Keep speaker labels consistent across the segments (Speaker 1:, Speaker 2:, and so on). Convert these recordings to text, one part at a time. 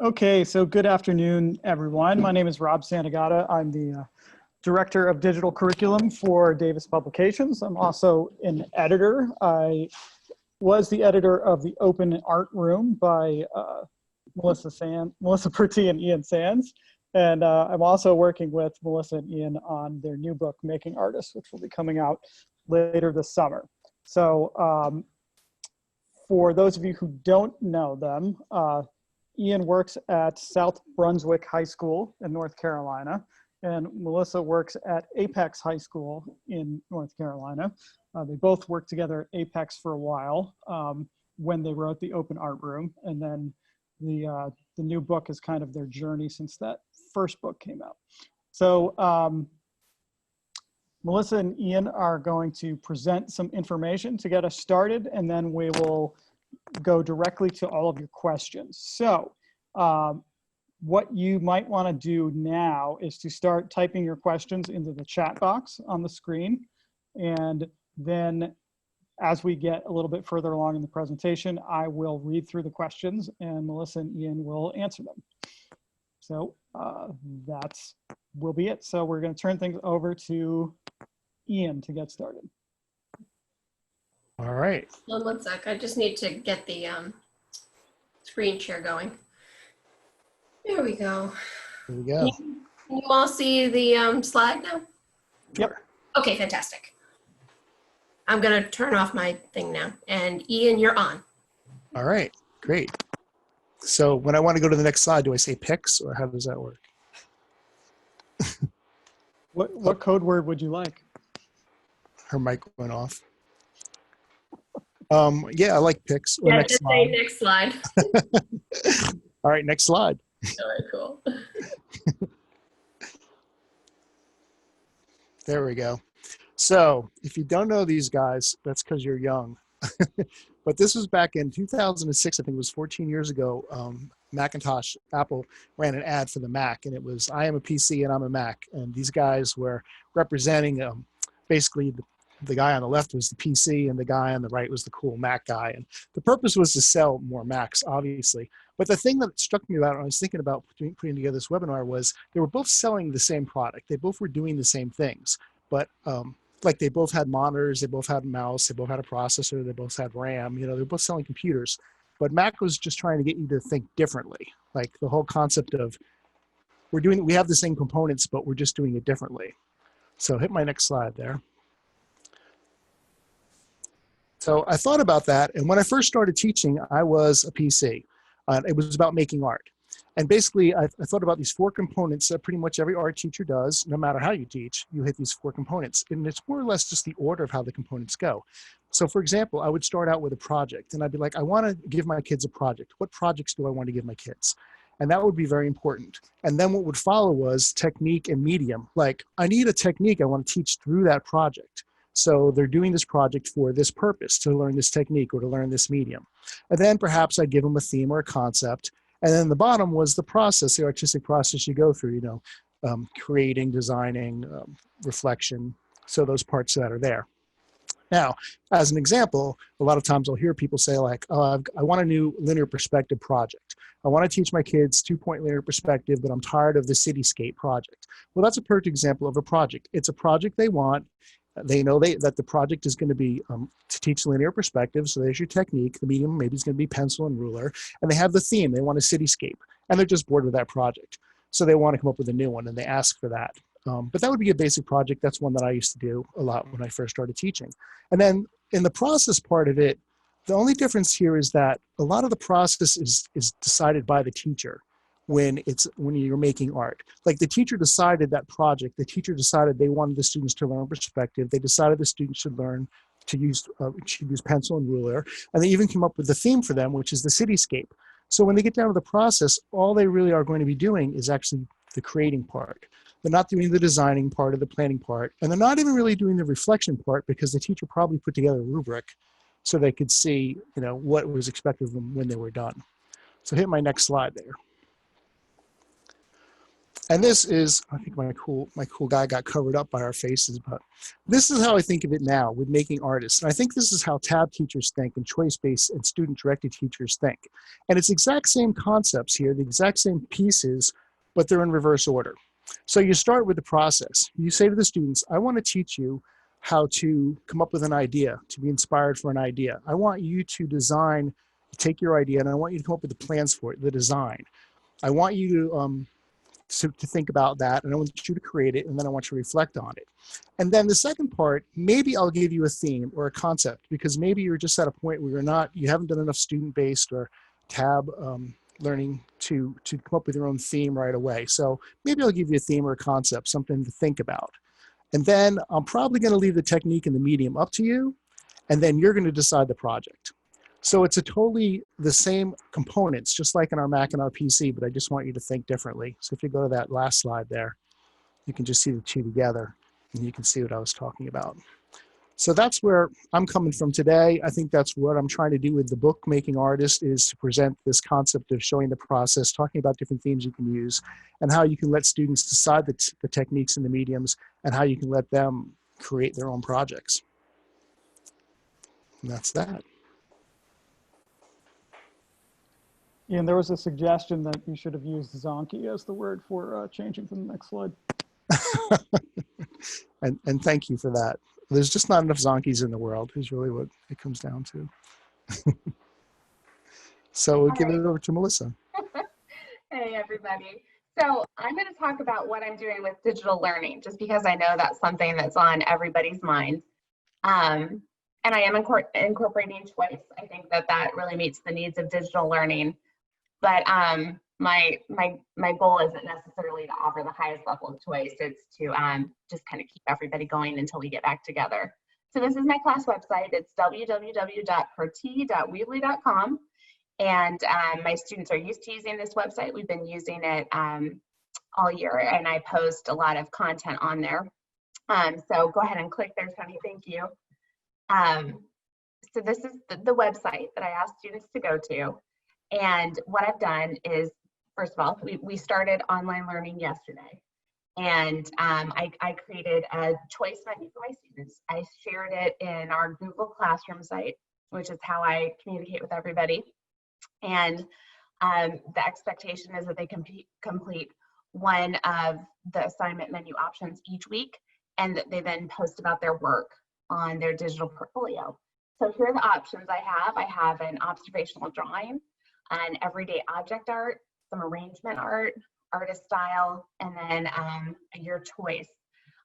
Speaker 1: Okay, so good afternoon, everyone. My name is Rob Santagata. I'm the Director of Digital Curriculum for Davis Publications. I'm also an editor. I was the editor of the Open Art Room by Melissa Purtee and Ian Sands. And I'm also working with Melissa and Ian on their new book, Making Artists, which will be coming out later this summer. So for those of you who don't know them, Ian works at South Brunswick High School in North Carolina, and Melissa works at Apex High School in North Carolina. They both worked together at Apex for a while when they wrote the Open Art Room, and then the new book is kind of their journey since that first book came out. So Melissa and Ian are going to present some information to get us started, and then we will go directly to all of your questions. So what you might want to do now is to start typing your questions into the chat box on the screen. And then as we get a little bit further along in the presentation, I will read through the questions and Melissa and Ian will answer them. So will be it. So we're going to turn things over to Ian to get started.
Speaker 2: All right.
Speaker 3: Hold on one sec. I just need to get the screen share going. There we go.
Speaker 2: Here we go.
Speaker 3: Can you all see the slide now?
Speaker 1: Yep.
Speaker 3: Okay, fantastic. I'm going to turn off my thing now. And Ian, you're on.
Speaker 2: All right. Great. So when I want to go to the next slide, do I say pics or how does that work?
Speaker 1: What code word would you like?
Speaker 2: Her mic went off. Yeah, I like pics.
Speaker 3: Yeah, just say next slide.
Speaker 2: All right, next slide.
Speaker 3: All right, cool.
Speaker 2: There we go. So if you don't know these guys, that's because you're young. But this was back in 2006, I think it was 14 years ago. Macintosh, Apple ran an ad for the Mac, and it was, I am a PC and I'm a Mac. And these guys were representing basically the guy on the left was the PC and the guy on the right was the cool Mac guy. And the purpose was to sell more Macs, obviously. But the thing that struck me about it when I was thinking about putting together this webinar was they were both selling the same product. They both were doing the same things. But like they both had monitors, they both had a mouse, they both had a processor, they both had RAM, you know, they're both selling computers. But Mac was just trying to get you to think differently. Like the whole concept of we have the same components, but we're just doing it differently. So hit my next slide there. So I thought about that, and when I first started teaching, I was a PC. It was about making art. And basically, I thought about these four components that pretty much every art teacher does. No matter how you teach, you hit these four components. And it's more or less just the order of how the components go. So for example, I would start out with a project, and I'd be like, I want to give my kids a project. What projects do I want to give my kids? And that would be very important. And then what would follow was technique and medium. Like, I need a technique I want to teach through that project. So they're doing this project for this purpose, to learn this technique or to learn this medium. And then perhaps I'd give them a theme or a concept. And then the bottom was the process, the artistic process you go through, you know, creating, designing, reflection. So those parts that are there. Now, as an example, a lot of times I'll hear people say like, oh, I want a new linear perspective project. I want to teach my kids 2-point linear perspective, but I'm tired of the cityscape project. Well, that's a perfect example of a project. It's a project they want. They know that the project is going to be to teach linear perspective. So there's your technique. The medium maybe is going to be pencil and ruler. And they have the theme. They want a cityscape. And they're just bored with that project. So they want to come up with a new one, and they ask for that. But that would be a basic project. That's one that I used to do a lot when I first started teaching. And then in the process part of it, the only difference here is that a lot of the process is decided by the teacher. When you're making art. Like the teacher decided that project, the teacher decided they wanted the students to learn perspective. They decided the students should learn to use pencil and ruler. And they even came up with the theme for them, which is the cityscape. So when they get down to the process, all they really are going to be doing is actually the creating part. They're not doing the designing part or the planning part. And they're not even really doing the reflection part because the teacher probably put together a rubric so they could see, you know, what was expected of them when they were done. So hit my next slide there. And this is, I think my cool guy got covered up by our faces, but this is how I think of it now with making artists. And I think this is how tab teachers think and choice-based and student-directed teachers think. And it's exact same concepts here, the exact same pieces, but they're in reverse order. So you start with the process. You say to the students, I want to teach you how to come up with an idea, to be inspired for an idea. I want you to design, take your idea, and I want you to come up with the plans for it, the design. I want you to think about that, and I want you to create it, and then I want you to reflect on it. And then the second part, maybe I'll give you a theme or a concept, because maybe you're just at a point where you haven't done enough student-based or tab learning to come up with your own theme right away. So maybe I'll give you a theme or a concept, something to think about. And then I'm probably going to leave the technique and the medium up to you, and then you're going to decide the project. So it's a totally the same components, just like in our Mac and our PC, but I just want you to think differently. So if you go to that last slide there, you can just see the two together, and you can see what I was talking about. So that's where I'm coming from today. I think that's what I'm trying to do with the book, Making Artists, is to present this concept of showing the process, talking about different themes you can use, and how you can let students decide the techniques and the mediums, and how you can let them create their own projects. And that's that.
Speaker 1: Ian, there was a suggestion that you should have used Zonky as the word for changing to the next slide.
Speaker 2: and thank you for that. There's just not enough Zonkies in the world, is really what it comes down to. So we'll give it over to Melissa.
Speaker 4: Hey, everybody. So I'm going to talk about what I'm doing with digital learning, just because I know that's something that's on everybody's mind. And I am incorporating choice. I think that really meets the needs of digital learning. But my goal isn't necessarily to offer the highest level of choice. It's to just kind of keep everybody going until we get back together. So this is my class website. It's www.purtee.weebly.com. And my students are used to using this website. We've been using it all year, and I post a lot of content on there. So go ahead and click there, Tony. Thank you. So this is the website that I asked students to go to. And what I've done is, first of all, we started online learning yesterday. And I created a choice menu for my students. I shared it in our Google Classroom site, which is how I communicate with everybody. And the expectation is that they complete one of the assignment menu options each week, and that they then post about their work on their digital portfolio. So here are the options I have. I have an observational drawing, an everyday object art, some arrangement art, artist style, and then a your choice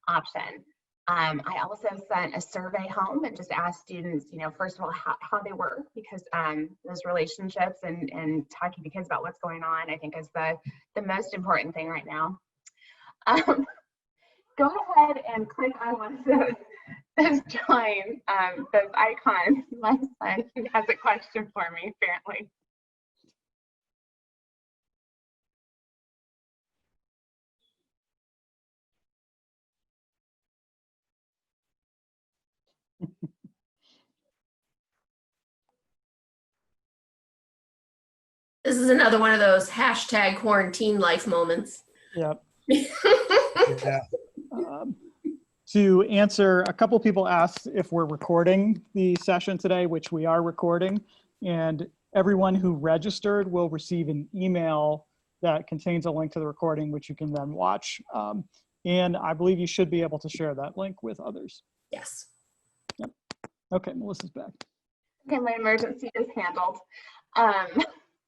Speaker 4: option. I also sent a survey home and just asked students, first of all, how they were, because those relationships and talking to kids about what's going on, I think is the most important thing right now. Go ahead and click on one of those drawings, those icons. My son has a question for me, apparently.
Speaker 3: This is another one of those hashtag quarantine life moments.
Speaker 1: Yep.
Speaker 2: Yeah.
Speaker 1: To answer, a couple people asked if we're recording the session today, which we are recording, and everyone who registered will receive an email that contains a link to the recording, which you can then watch. And I believe you should be able to share that link with others.
Speaker 3: Yes.
Speaker 1: Yep. Okay, Melissa's back.
Speaker 4: Okay, my emergency is handled.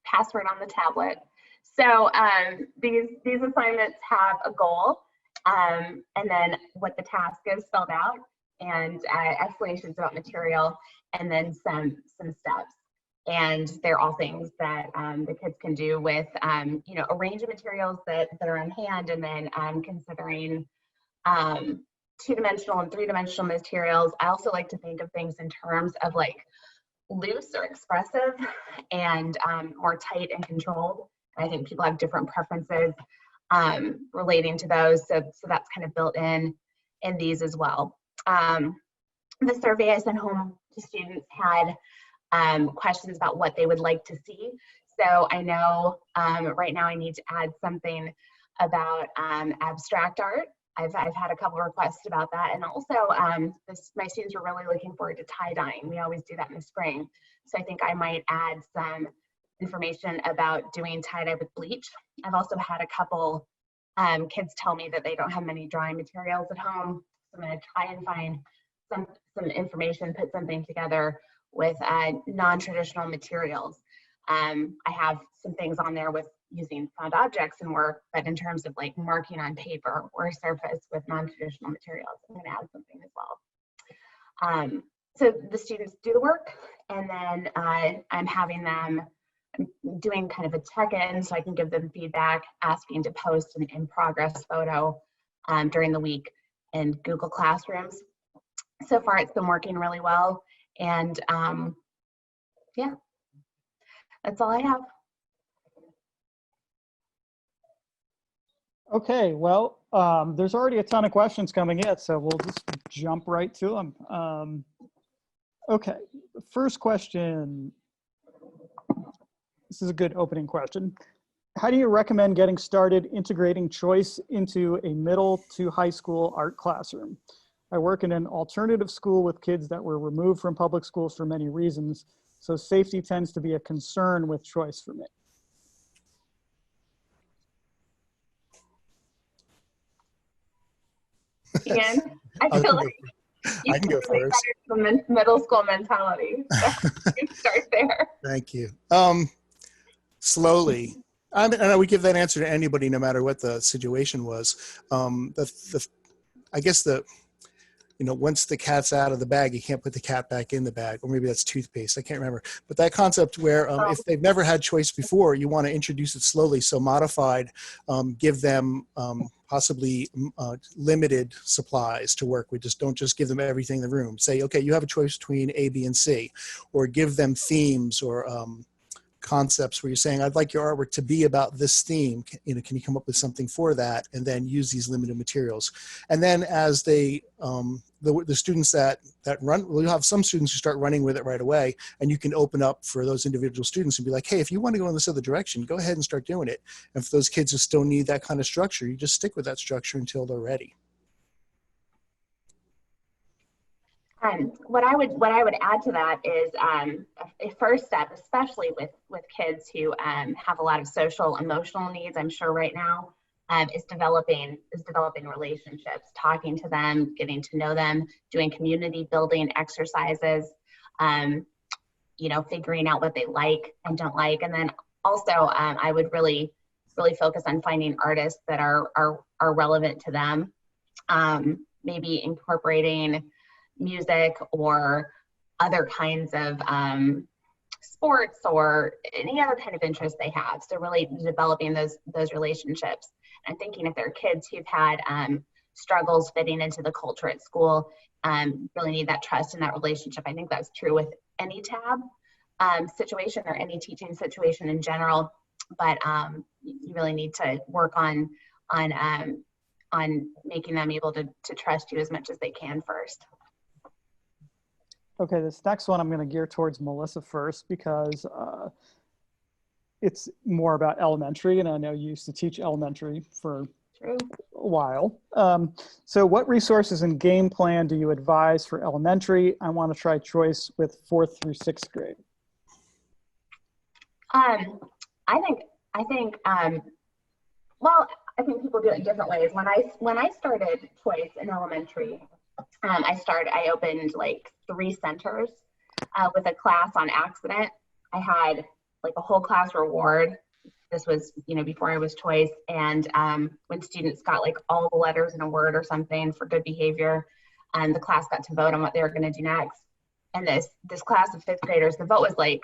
Speaker 4: Password on the tablet. So these assignments have a goal, and then what the task is spelled out, and explanations about material, and then some steps. And they're all things that the kids can do with a range of materials that are on hand, and then considering two-dimensional and three-dimensional materials. I also like to think of things in terms of like loose or expressive, and more tight and controlled. I think people have different preferences relating to those, so that's kind of built in these as well. The survey I sent home to students had questions about what they would like to see. So I know right now I need to add something about abstract art. I've had a couple of requests about that. And also my students were really looking forward to tie-dyeing. We always do that in the spring. So I think I might add some information about doing tie-dye with bleach. I've also had a couple kids tell me that they don't have many drawing materials at home. So I'm going to try and find some information, put something together with non-traditional materials. I have some things on there with using found objects and work, but in terms of like marking on paper or a surface with non-traditional materials, I'm going to add something as well. So the students do the work, and then I'm having them doing kind of a check-in so I can give them feedback, asking to post an in-progress photo during the week in Google Classrooms. So far, it's been working really well, and yeah, that's all I have.
Speaker 1: Okay, well, there's already a ton of questions coming in, so we'll just jump right to them. Okay, the first question. This is a good opening question. How do you recommend getting started integrating choice into a middle to high school art classroom? I work in an alternative school with kids that were removed from public schools for many reasons, so safety tends to be a concern with choice for me.
Speaker 4: Ian, I
Speaker 2: I
Speaker 4: feel
Speaker 2: can
Speaker 4: like
Speaker 2: I can go first.
Speaker 4: the middle school mentality. So you start there.
Speaker 2: Thank you. Slowly. I mean, we give that answer to anybody, no matter what the situation was. I guess once the cat's out of the bag, you can't put the cat back in the bag, or maybe that's toothpaste. I can't remember. But that concept where if they've never had choice before, you want to introduce it slowly. So modified, give them possibly limited supplies to work with. Don't just give them everything in the room. Say, okay, you have a choice between A, B, and C, or give them themes or concepts where you're saying, I'd like your artwork to be about this theme. Can you come up with something for that? And then use these limited materials. And then as they, the students that run, we'll have some students who start running with it right away, and you can open up for those individual students and be like, hey, if you want to go in this other direction, go ahead and start doing it. And for those kids who still need that kind of structure, you just stick with that structure until they're ready.
Speaker 4: What I would add to that is a first step, especially with kids who have a lot of social emotional needs. I'm sure right now is developing relationships, talking to them, getting to know them, doing community building exercises, figuring out what they like and don't like, and then also I would really focus on finding artists that are relevant to them, maybe incorporating music or other kinds of sports or any other kind of interest they have. So really developing those relationships. I'm thinking if there are kids who've had struggles fitting into the culture at school, really need that trust and that relationship. I think that's true with any tab situation or any teaching situation in general, but you really need to work on making them able to trust you as much as they can first.
Speaker 1: Okay, this next one I'm going to gear towards Melissa first because it's more about elementary, and I know you used to teach elementary for
Speaker 4: True.
Speaker 1: a while. So what resources and game plan do you advise for elementary? I want to try choice with 4th through 6th grade.
Speaker 4: I think people do it in different ways. When I started choice in elementary, I opened like 3 centers with a class on accident. I had like a whole class reward. This was, before I was choice. And when students got like all the letters in a word or something for good behavior, the class got to vote on what they were going to do next. And this class of 5th graders, the vote was like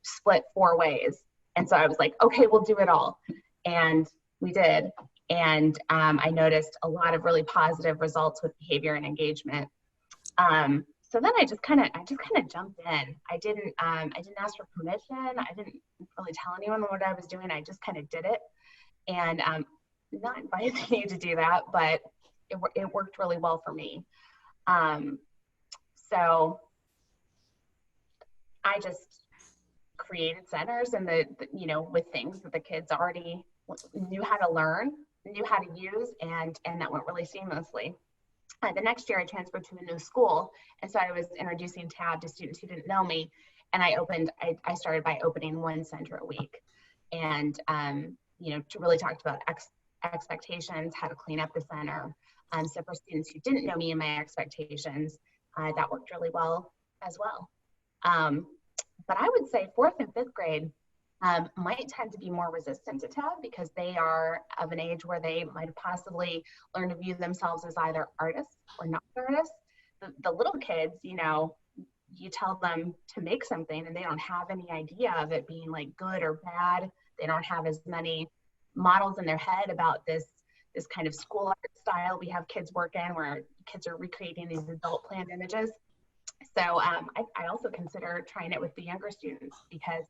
Speaker 4: split 4 ways. And so I was like, okay, we'll do it all. And we did. And I noticed a lot of really positive results with behavior and engagement. So then I just kind of jumped in. I didn't ask for permission. I didn't really tell anyone what I was doing. I just kind of did it. And not advising you to do that, but it worked really well for me. So I just created centers and with things that the kids already knew how to learn. knew how to use, and that went really seamlessly. The next year I transferred to a new school, and so I was introducing Tab to students who didn't know me, and I started by opening one center a week, and to really talk about expectations, how to clean up the center. So for students who didn't know me and my expectations, that worked really well as well. But I would say 4th and 5th grade might tend to be more resistant to Tab because they are of an age where they might possibly learn to view themselves as either artists or not artists. The little kids, you tell them to make something and they don't have any idea of it being like good or bad. They don't have as many models in their head about this kind of school art style we have kids work in, where kids are recreating these adult planned images. So I also consider trying it with the younger students, because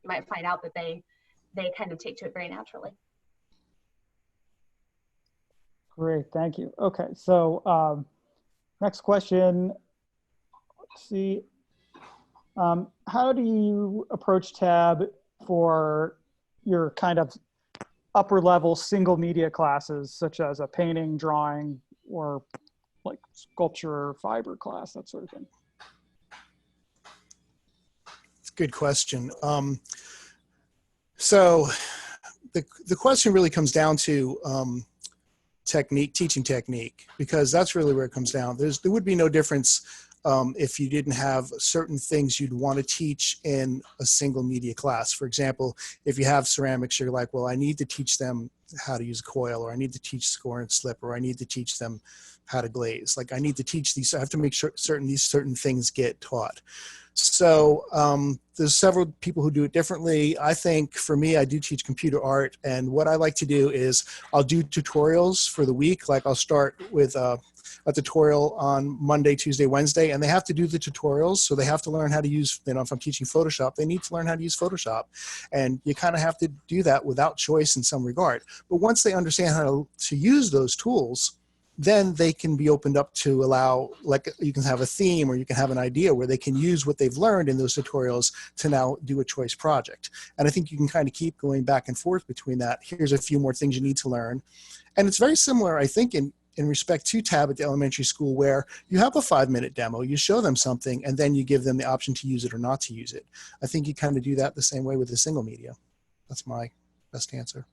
Speaker 4: you might find out that they kind of take to it very naturally.
Speaker 1: Great, thank you. Okay, so next question. Let's see. How do you approach Tab for your kind of upper level single media classes, such as a painting, drawing, or like sculpture, fiber class, that sort of thing?
Speaker 2: It's a good question. So the question really comes down to teaching technique, because that's really where it comes down. There would be no difference if you didn't have certain things you'd want to teach in a single media class. For example, if you have ceramics, you're like, well, I need to teach them how to use a coil, or I need to teach score and slip, or I need to teach them how to glaze. Like, I need to teach these. I have to make sure certain things get taught. So there's several people who do it differently. I think for me, I do teach computer art, and what I like to do is I'll do tutorials for the week. Like, I'll start with a tutorial on Monday, Tuesday, Wednesday, and they have to do the tutorials. So they have to learn how to use, if I'm teaching Photoshop, they need to learn how to use Photoshop. And you kind of have to do that without choice in some regard. But once they understand how to use those tools, then they can be opened up to allow, like, you can have a theme, or you can have an idea where they can use what they've learned in those tutorials to now do a choice project. And I think you can kind of keep going back and forth between that. Here's a few more things you need to learn. And it's very similar, I think, in respect to Tab at the elementary school, where you have a 5-minute demo, you show them something, and then you give them the option to use it or not to use it. I think you kind of do that the same way with the single media. That's my best answer.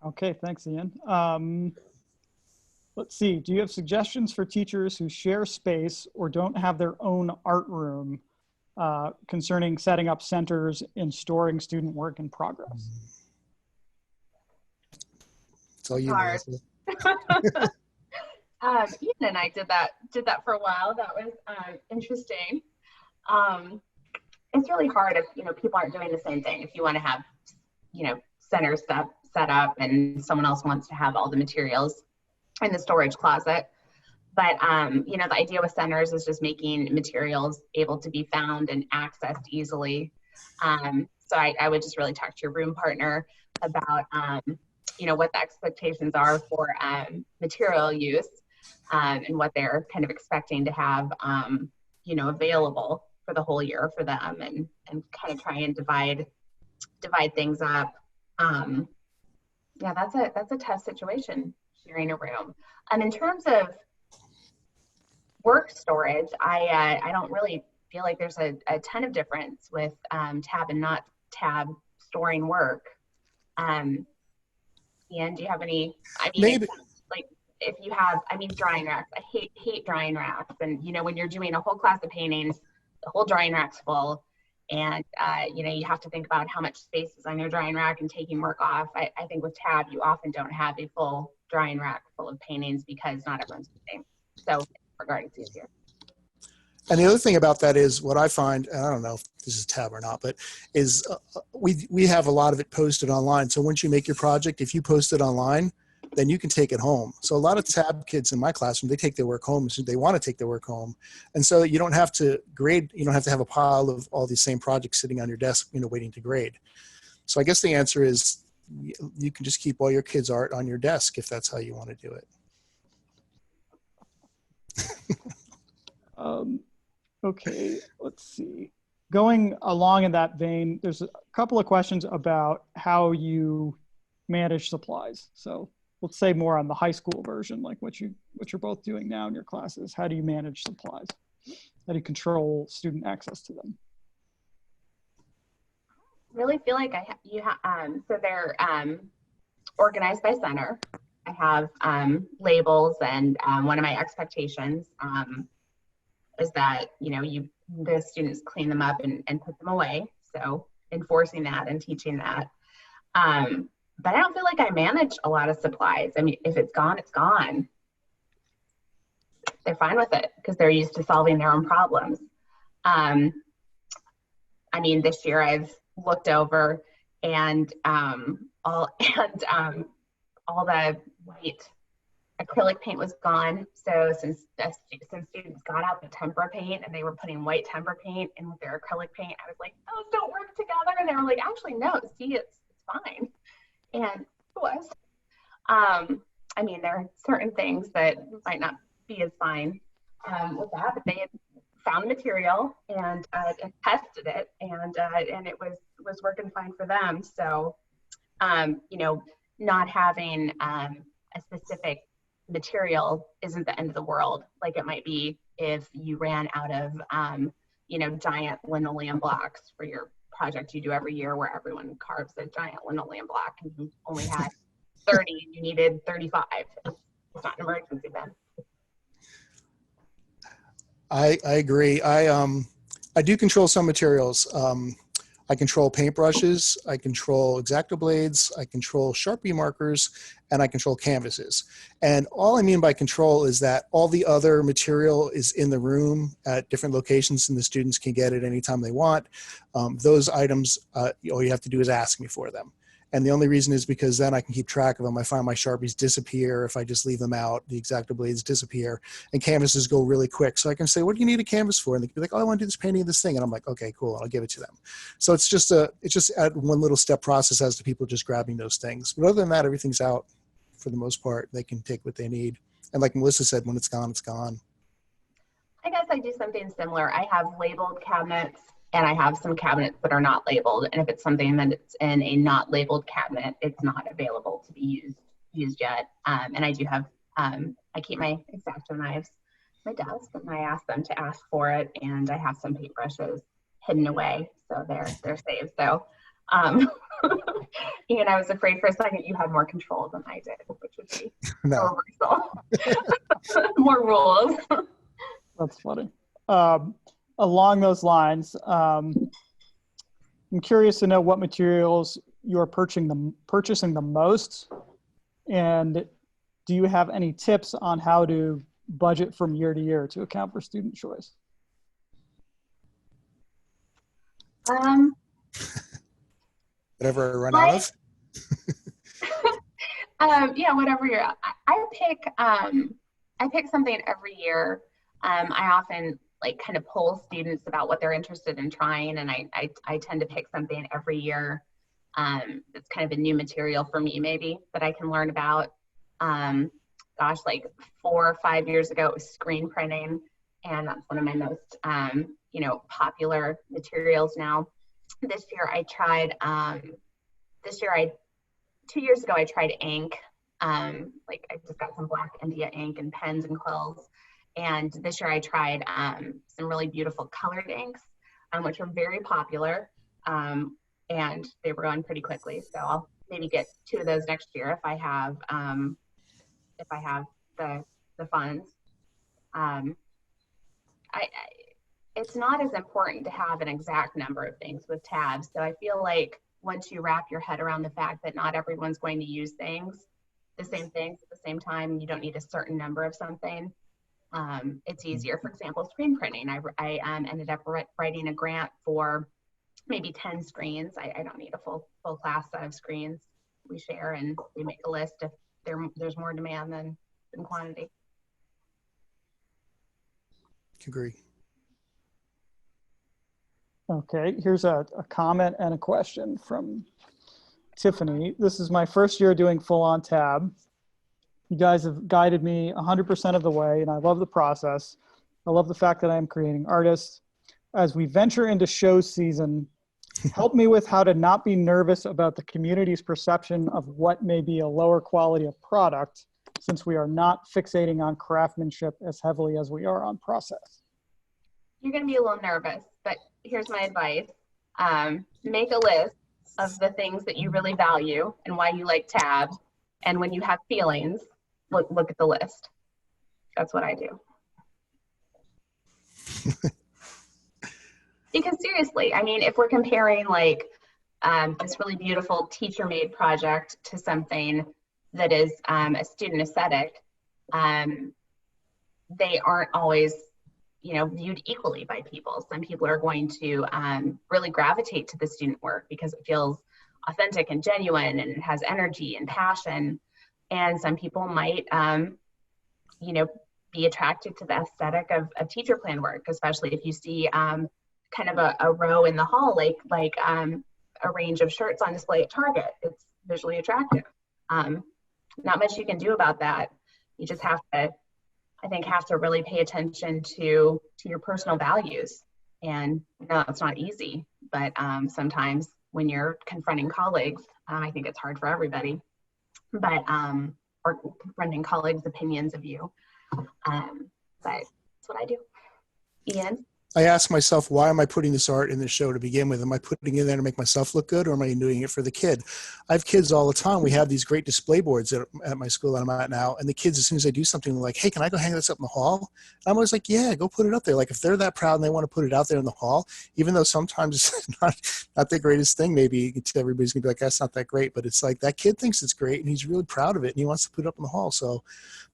Speaker 1: Okay, thanks, Ian. Let's see, do you have suggestions for teachers who share space or don't have their own art room concerning setting up centers and storing student work in progress?
Speaker 2: It's all you,
Speaker 4: Hard.
Speaker 2: Melissa.
Speaker 4: Ian and I did that for a while. That was interesting. It's really hard if people aren't doing the same thing. If you want to have center stuff set up and someone else wants to have all the materials in the storage closet. But the idea with centers is just making materials able to be found and accessed easily. So I would just really talk to your room partner about what the expectations are for material use, and what they're kind of expecting to have available for the whole year for them, and kind of try and divide things up. Yeah, that's a tough situation, sharing a room. In terms of work storage, I don't really feel like there's a ton of difference with Tab and not Tab storing work. Ian, do you have any?
Speaker 2: Maybe.
Speaker 4: Like, if you have, drying racks. I hate drying racks. And when you're doing a whole class of paintings, the whole drying rack's full, and you have to think about how much space is on your drying rack and taking work off. I think with Tab, you often don't have a full drying rack full of paintings because not everyone's the same. So regarding it's easier.
Speaker 2: And the other thing about that is what I find, and I don't know if this is Tab or not, but is we have a lot of it posted online. So once you make your project, if you post it online, then you can take it home. So a lot of Tab kids in my classroom, they take their work home. So they want to take their work home. And so you don't have to grade. You don't have to have a pile of all these same projects sitting on your desk, waiting to grade. So I guess the answer is you can just keep all your kids' art on your desk if that's how you want to do it.
Speaker 1: Okay, let's see. Going along in that vein, there's a couple of questions about how you manage supplies? So let's say more on the high school version, like what you're both doing now in your classes. How do you manage supplies? How do you control student access to them?
Speaker 4: Really feel like so they're organized by center. I have labels, and one of my expectations is that, the students clean them up and put them away. So enforcing that and teaching that. But I don't feel like I manage a lot of supplies. I mean, if it's gone, it's gone. They're fine with it because they're used to solving their own problems. I mean, this year I've looked over and all the white acrylic paint was gone. So since students got out the tempera paint and they were putting white tempera paint in with their acrylic paint, I was like, those don't work together. And they were like, actually, no, see, it's fine. And it was. I mean, there are certain things that might not be as fine with that, but they had found the material and tested it, and it was working fine for them. So, not having a specific material isn't the end of the world, like it might be if you ran out of giant linoleum blocks for your project you do every year, where everyone carves a giant linoleum block and you only had 30 and you needed 35. It's not an emergency then.
Speaker 2: I agree. I do control some materials. I control paintbrushes, I control X-Acto blades, I control Sharpie markers, and I control canvases. And all I mean by control is that all the other material is in the room at different locations and the students can get it anytime they want. Those items, all you have to do is ask me for them. And the only reason is because then I can keep track of them. I find my Sharpies disappear if I just leave them out. The X-Acto blades disappear, and canvases go really quick. So I can say, what do you need a canvas for? And they can be like, oh, I want to do this painting of this thing. And I'm like, okay, cool. I'll give it to them. So it's just a one little step process as to people just grabbing those things. But other than that, everything's out for the most part. They can take what they need. And like Melissa said, when it's gone, it's gone.
Speaker 4: I guess I do something similar. I have labeled cabinets, and I have some cabinets that are not labeled. And if it's something that it's in a not labeled cabinet, it's not available to be used yet. And I do have, I keep my X-Acto knives at my desk, and I ask them to ask for it. And I have some paintbrushes hidden away, so they're safe. So, and I was afraid for a second you had more control than I did, which would be
Speaker 2: No.
Speaker 4: reversal. More rules.
Speaker 1: That's funny. Along those lines, I'm curious to know what materials you're purchasing the most, and do you have any tips on how to budget from year to year to account for student choice?
Speaker 2: Whatever I run out of.
Speaker 4: Yeah, whatever you're. I pick something every year. I often kind of poll students about what they're interested in trying, and I tend to pick something every year that's kind of a new material for me, maybe, that I can learn about. Gosh, like 4 or 5 years ago, it was screen printing, and that's one of my most popular materials now. This year I tried 2 years ago I tried ink. I just got some black India ink and pens and quills. And this year I tried some really beautiful colored inks, which were very popular, and they were going pretty quickly. So I'll maybe get 2 of those next year if I have the funds. It's not as important to have an exact number of things with tabs. So I feel like once you wrap your head around the fact that not everyone's going to use the same things at the same time, you don't need a certain number of something. It's easier. For example, screen printing. I ended up writing a grant for maybe 10 screens. I don't need a full class set of screens. We share and we make a list if there's more demand than quantity.
Speaker 2: Agree.
Speaker 1: Okay, here's a comment and a question from Tiffany. This is my first year doing full-on tab. You guys have guided me 100% of the way, and I love the process. I love the fact that I am creating artists. As we venture into show season Help me with how to not be nervous about the community's perception of what may be a lower quality of product, since we are not fixating on craftsmanship as heavily as we are on process.
Speaker 4: You're going to be a little nervous, but here's my advice. Make a list of the things that you really value and why you like tabs. And when you have feelings, look at the list. That's what I do. Because seriously, I mean, if we're comparing like this really beautiful teacher-made project to something that is a student aesthetic, they aren't always, you know, viewed equally by people. Some people are going to really gravitate to the student work because it feels authentic and genuine and it has energy and passion. And some people might, you know, be attracted to the aesthetic of teacher plan work, especially if you see kind of a row in the hall, like a range of shirts on display at Target. It's visually attractive. Not much you can do about that. You just have to, I think, have to really pay attention to your personal values. And no, it's not easy, but sometimes when you're confronting colleagues, I think it's hard for everybody, but or confronting colleagues' opinions of you. But that's what I do. Ian?
Speaker 2: I ask myself, why am I putting this art in the show to begin with? Am I putting it in there to make myself look good, or am I doing it for the kid? I have kids all the time. We have these great display boards at my school that I'm at now, and the kids, as soon as I do something, they're like, hey, can I go hang this up in the hall? And I'm always like, yeah, go put it up there. Like, if they're that proud and they want to put it out there in the hall, even though sometimes it's not the greatest thing, maybe everybody's going to be like, that's not that great, but it's like that kid thinks it's great, and he's really proud of it, and he wants to put it up in the hall. So,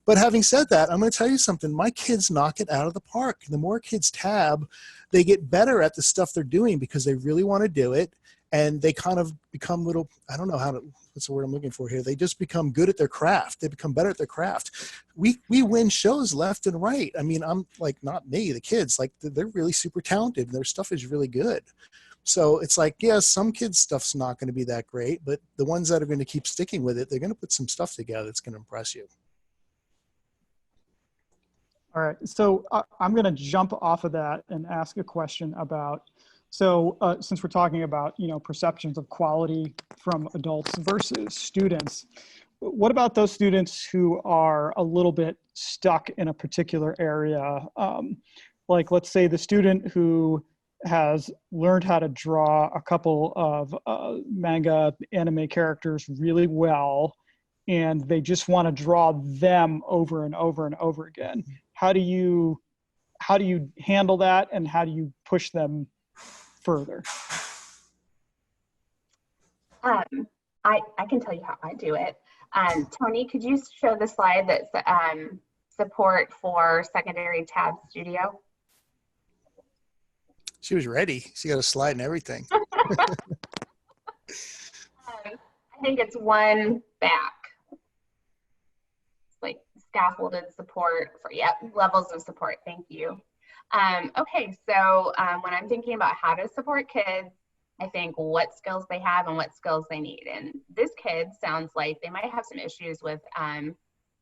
Speaker 2: but having said that, I'm going to tell you something. My kids knock it out of the park. The more kids tab, they get better at the stuff they're doing because they really want to do it. And they kind of become little, I don't know what's the word I'm looking for here. They just become good at their craft. They become better at their craft. We win shows left and right. I mean, I'm like, not me, the kids, like they're really super talented. Their stuff is really good. So it's like, yeah, some kids' stuff's not going to be that great, but the ones that are going to keep sticking with it, they're going to put some stuff together that's going to impress you.
Speaker 1: All right, so I'm going to jump off of that and ask a question about, so since we're talking about, you know, perceptions of quality from adults versus students, what about those students who are a little bit stuck in a particular area? Like, let's say the student who has learned how to draw a couple of manga anime characters really well, and they just want to draw them over and over and over again. How do you handle that, and how do you push them further?
Speaker 4: I can tell you how I do it. Tony, could you show the slide that's support for secondary tab studio?
Speaker 2: She was ready. She got a slide and everything.
Speaker 4: I think it's one back. It's like scaffolded support for, levels of support. Thank you. Okay, so when I'm thinking about how to support kids, I think what skills they have and what skills they need. And this kid sounds like they might have some issues with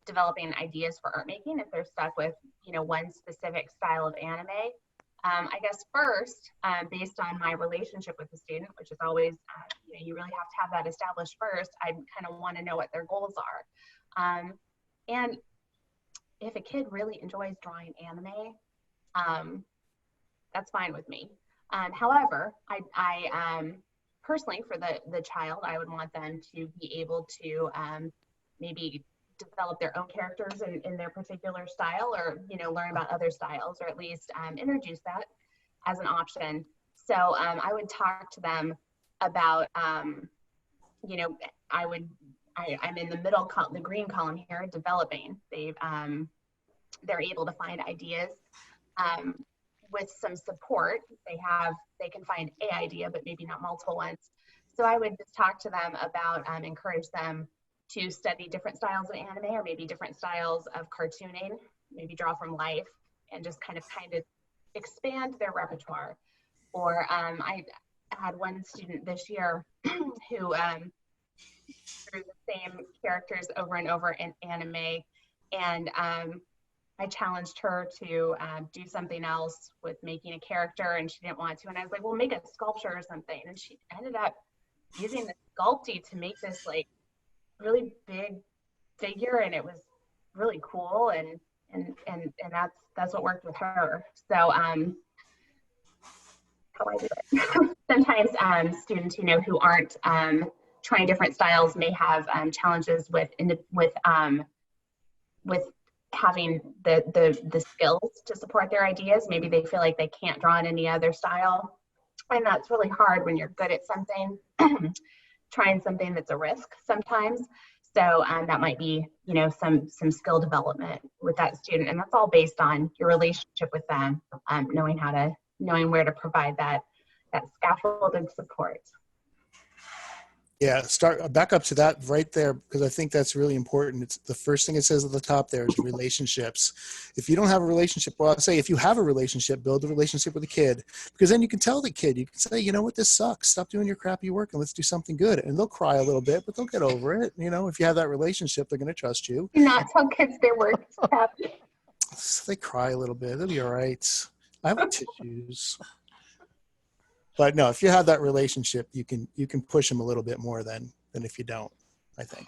Speaker 4: developing ideas for art making if they're stuck with, you know, one specific style of anime. I guess first, based on my relationship with the student, which is always, you know, you really have to have that established first. I kind of want to know what their goals are. And if a kid really enjoys drawing anime, that's fine with me. However, I personally, for the child, I would want them to be able to maybe develop their own characters in their particular style, or, you know, learn about other styles, or at least introduce that as an option. So I would talk to them about, you know, I'm in the middle column, the green column here, developing. They're able to find ideas with some support. They can find a idea, but maybe not multiple ones. So I would just talk to them about, encourage them to study different styles of anime, or maybe different styles of cartooning, maybe draw from life, and just kind of expand their repertoire. Or I had one student this year who drew the same characters over and over in anime, and I challenged her to do something else with making a character, and she didn't want to. And I was like, well, make a sculpture or something. And she ended up using the Sculpey to make this like really big figure, and it was really cool. And that's what worked with her. So how I do it. Sometimes students, who aren't trying different styles may have challenges with having the skills to support their ideas. Maybe they feel like they can't draw in any other style, and that's really hard when you're good at something. Trying something that's a risk sometimes. So that might be, some skill development with that student, and that's all based on your relationship with them, knowing where to provide that scaffolded support.
Speaker 2: Yeah, start back up to that right there, because I think that's really important. It's the first thing it says at the top there is relationships. If you don't have a relationship, well, I'll say if you have a relationship, build a relationship with a kid, because then you can tell the kid, you can say, you know what, this sucks. Stop doing your crappy work and let's do something good. And they'll cry a little bit, but they'll get over it. If you have that relationship, they're going to trust you.
Speaker 4: Do not tell kids their work is crappy.
Speaker 2: They cry a little bit. They'll be all right. I have tissues. But no, if you have that relationship, you can push them a little bit more than if you don't, I think.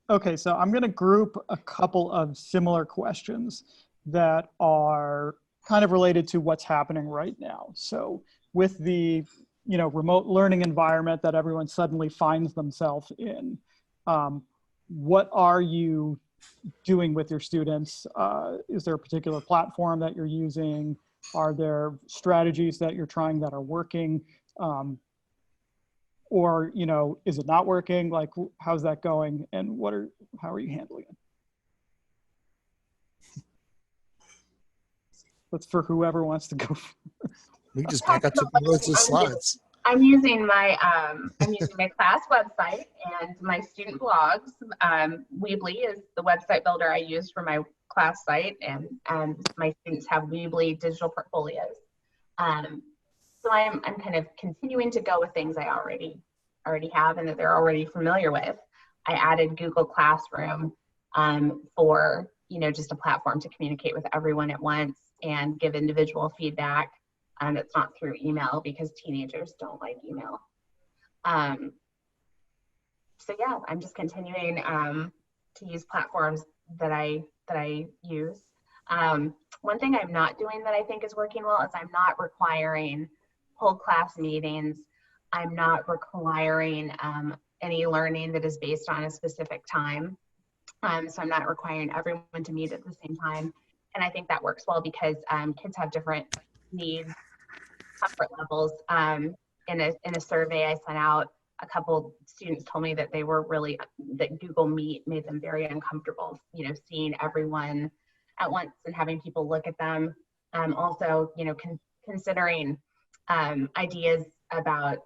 Speaker 1: Okay, so I'm going to group a couple of similar questions that are kind of related to what's happening right now. So with the remote learning environment that everyone suddenly finds themselves in, what are you doing with your students? Is there a particular platform that you're using? Are there strategies that you're trying that are working? Or, is it not working? Like, how's that going? And how are you handling it? That's for whoever wants to go first.
Speaker 2: We can just back up to the slides.
Speaker 4: I'm using my class website and my student blogs. Weebly is the website builder I use for my class site, and my students have Weebly digital portfolios. So I'm kind of continuing to go with things I already have and that they're already familiar with. I added Google Classroom for just a platform to communicate with everyone at once and give individual feedback. It's not through email because teenagers don't like email. So yeah, I'm just continuing to use platforms that I use. One thing I'm not doing that I think is working well is I'm not requiring whole class meetings. I'm not requiring any learning that is based on a specific time. So I'm not requiring everyone to meet at the same time. And I think that works well because kids have different needs, comfort levels. In a survey I sent out, a couple students told me that that Google Meet made them very uncomfortable, seeing everyone at once and having people look at them. Also, considering ideas about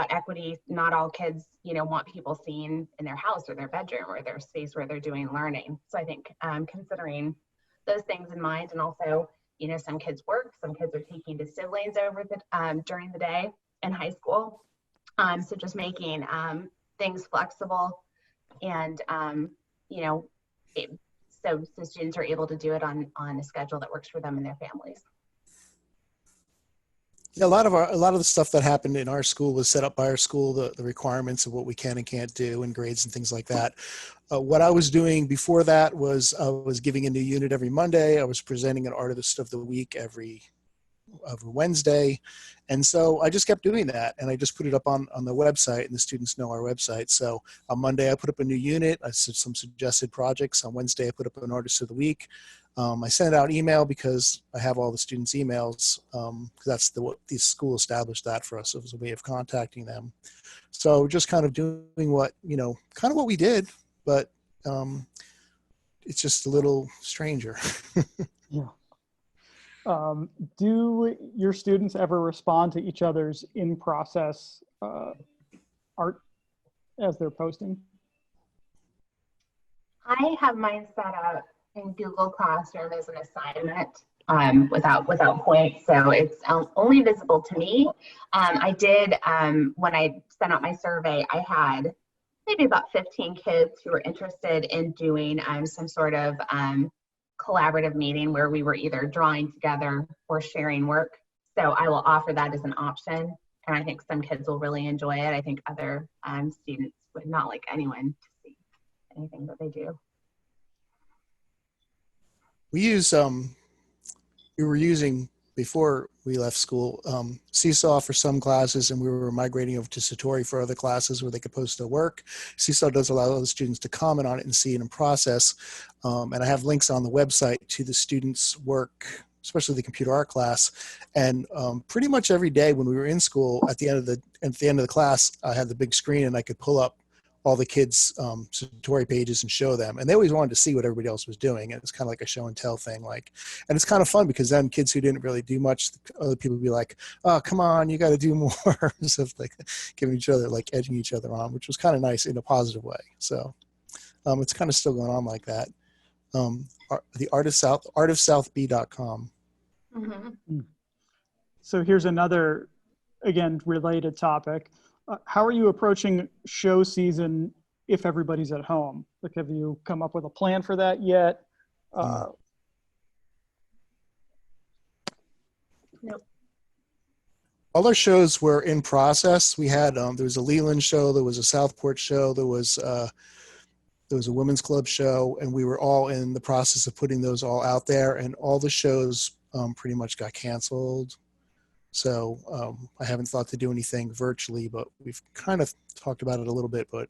Speaker 4: equity. Not all kids, want people seen in their house or their bedroom or their space where they're doing learning. So I think considering those things in mind, and also, some kids work, some kids are taking to siblings over during the day in high school. So just making things flexible and, so students are able to do it on a schedule that works for them and their families.
Speaker 2: Yeah, a lot of the stuff that happened in our school was set up by our school, the requirements of what we can and can't do and grades and things like that. What I was doing before that was I was giving a new unit every Monday. I was presenting an artist of the week every Wednesday. And so I just kept doing that, and I just put it up on the website, and the students know our website. So on Monday, I put up a new unit. I said some suggested projects. On Wednesday, I put up an artist of the week. I sent out email because I have all the students' emails, because that's what the school established that for us. It was a way of contacting them. So just kind of doing what, kind of what we did, but it's just a little stranger.
Speaker 1: Yeah. Do your students ever respond to each other's in-process art as they're posting?
Speaker 4: I have mine set up in Google Classroom as an assignment without points, so it's only visible to me. I did, when I sent out my survey, I had maybe about 15 kids who were interested in doing some sort of collaborative meeting where we were either drawing together or sharing work. So I will offer that as an option. And I think some kids will really enjoy it. I think other students would not like anyone to see anything that they do.
Speaker 2: We were using, before we left school, Seesaw for some classes, and we were migrating over to Satori for other classes where they could post their work. Seesaw does allow other students to comment on it and see it in process. And I have links on the website to the students' work, especially the computer art class. And pretty much every day when we were in school, at the end of the class, I had the big screen and I could pull up all the kids' Satori pages and show them. And they always wanted to see what everybody else was doing. And it's kind of like a show and tell thing. And it's kind of fun because then kids who didn't really do much, other people would be like, oh, come on, you got to do more. So like giving each other, like edging each other on, which was kind of nice in a positive way. So it's kind of still going on like that. The artofsouthb.com.
Speaker 4: Mm-hmm.
Speaker 1: So here's another, again, related topic. How are you approaching show season if everybody's at home? Like, have you come up with a plan for that yet?
Speaker 4: Nope.
Speaker 2: All our shows were in process. We had, there was a Leland show, there was a Southport show, there was a women's club show, and we were all in the process of putting those all out there, and all the shows pretty much got canceled. So I haven't thought to do anything virtually, but we've kind of talked about it a little bit, but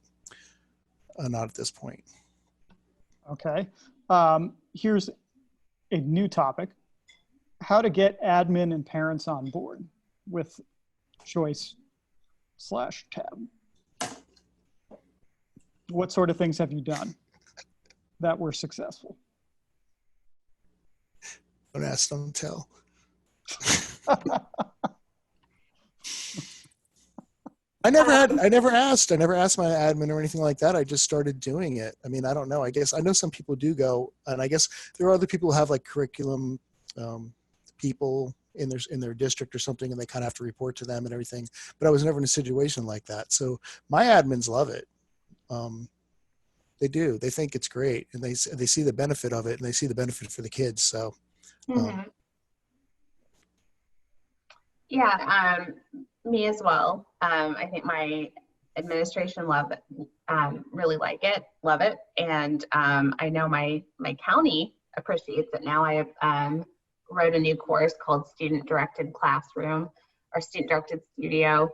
Speaker 2: not at this point.
Speaker 1: Okay. Here's a new topic. How to get admin and parents on board with Choice/Tab. What sort of things have you done that were successful?
Speaker 2: Don't ask, don't tell. I never asked my admin or anything like that. I just started doing it. I mean, I don't know. I guess I know some people do go, and I guess there are other people who have like curriculum people in their district or something, and they kind of have to report to them and everything. But I was never in a situation like that. So my admins love it. They do. They think it's great, and they see the benefit of it, and they see the benefit for the kids. So.
Speaker 4: Mm-hmm. Yeah, me as well. I think my administration really love it. And I know my county appreciates it now. I wrote a new course called Student Directed Classroom or Student Directed Studio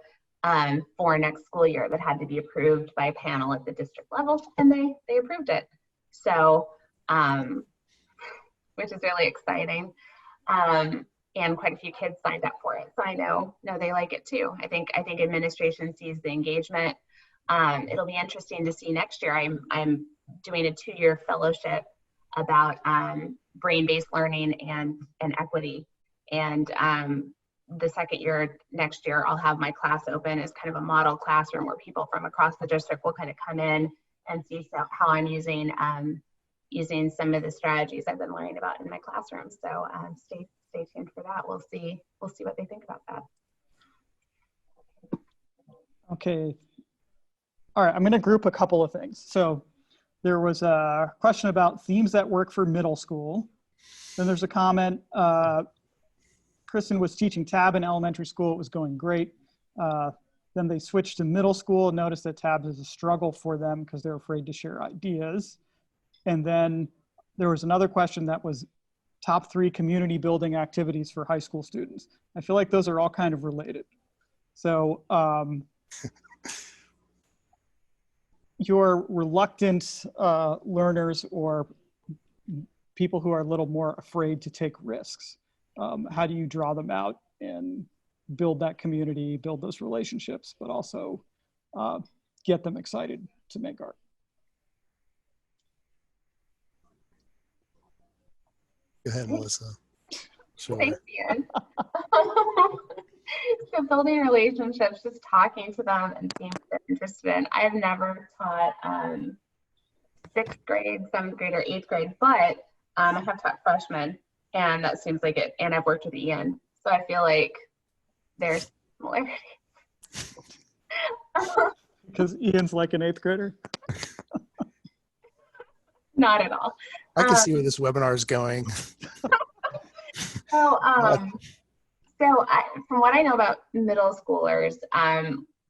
Speaker 4: for next school year that had to be approved by a panel at the district level, and they approved it. So, which is really exciting. And quite a few kids signed up for it. So I know they like it too. I think administration sees the engagement. It'll be interesting to see next year. I'm doing a 2-year fellowship about brain-based learning and equity. And the second year next year, I'll have my class open as kind of a model classroom where people from across the district will kind of come in and see how I'm using some of the strategies I've been learning about in my classroom. So stay tuned for that. We'll see what they think about that.
Speaker 1: Okay. All right, I'm going to group a couple of things. So there was a question about themes that work for middle school. Then there's a comment, Kristen was teaching Tab in elementary school. It was going great. Then they switched to middle school and noticed that Tab is a struggle for them because they're afraid to share ideas. And then there was another question that was top 3 community building activities for high school students. I feel like those are all kind of related. So your reluctant learners or people who are a little more afraid to take risks, how do you draw them out and build that community, build those relationships, but also get them excited to make art?
Speaker 2: Go ahead, Melissa. Sure.
Speaker 4: Thanks, Ian. So building relationships, just talking to them and seeing what they're interested in. I've never taught 6th grade, 7th grade, or 8th grade, but I have taught freshmen, and that seems like it. And I've worked with Ian, so I feel like there's similarities.
Speaker 1: Because Ian's like an eighth grader.
Speaker 4: Not at all.
Speaker 2: I can see where this webinar is going.
Speaker 4: So, from what I know about middle schoolers,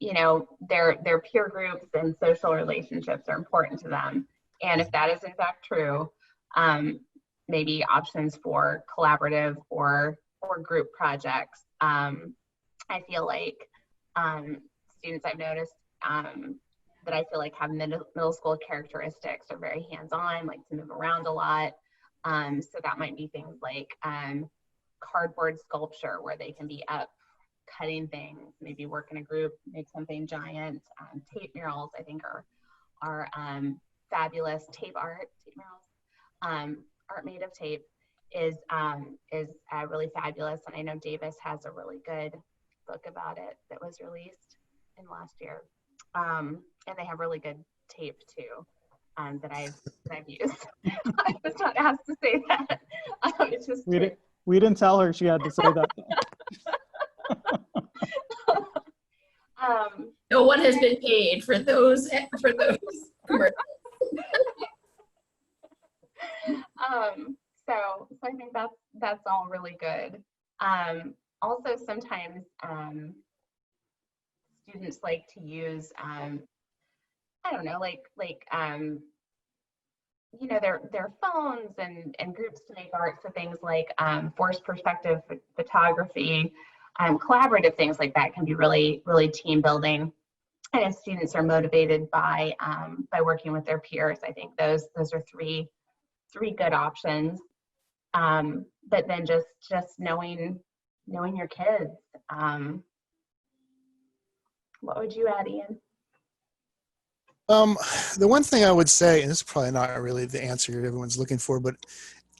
Speaker 4: you know, their peer groups and social relationships are important to them. And if that is in fact true, maybe options for collaborative or group projects. I feel like students I've noticed that I feel like have middle school characteristics are very hands-on, like to move around a lot. So that might be things like cardboard sculpture where they can be up cutting things, maybe work in a group, make something giant. Tape murals, I think, are fabulous. Tape murals, art made of tape is really fabulous. And I know Davis has a really good book about it that was released in last year. And they have really good tape too, that I've used. I was not asked to say that. It's just
Speaker 1: we didn't tell her she had to say that.
Speaker 3: No one has been paid for those commercials.
Speaker 4: So I think that's all really good. Also, sometimes students like to use I don't know, you know, their phones and groups to make art. So things like forced perspective photography, collaborative things like that can be really, really team building. And if students are motivated by working with their peers, I think those are three good options. But then just knowing your kids. What would you add, Ian?
Speaker 2: The one thing I would say, and this is probably not really the answer everyone's looking for, but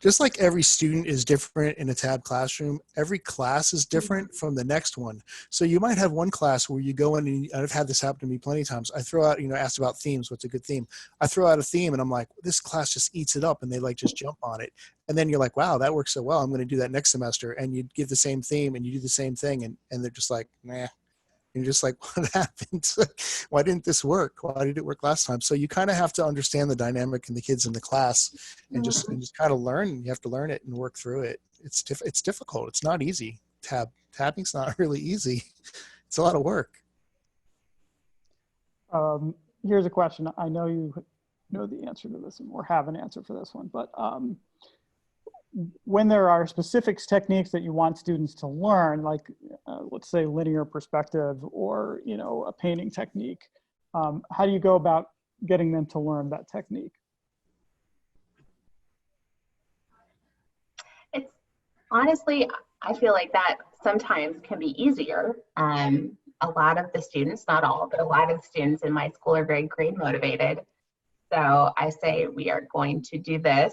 Speaker 2: just like every student is different in a TAB classroom, every class is different from the next one. So you might have one class where you go in, and I've had this happen to me plenty of times. I throw out, asked about themes, what's a good theme? I throw out a theme and I'm like, this class just eats it up, and they like just jump on it. And then you're like, wow, that works so well. I'm going to do that next semester. And you give the same theme and you do the same thing. And they're just like, nah. And you're just like, what happened? Why didn't this work? Why did it work last time? So you kind of have to understand the dynamic in the kids in the class and just kind of learn. You have to learn it and work through it. It's difficult. It's not easy. Tapping's not really easy. It's a lot of work.
Speaker 1: Here's a question. I know you know the answer to this or have an answer for this one, but when there are specific techniques that you want students to learn, like let's say linear perspective or a painting technique, how do you go about getting them to learn that technique?
Speaker 4: It's honestly, I feel like that sometimes can be easier. A lot of the students, not all, but a lot of the students in my school are very grade motivated. So I say, we are going to do this.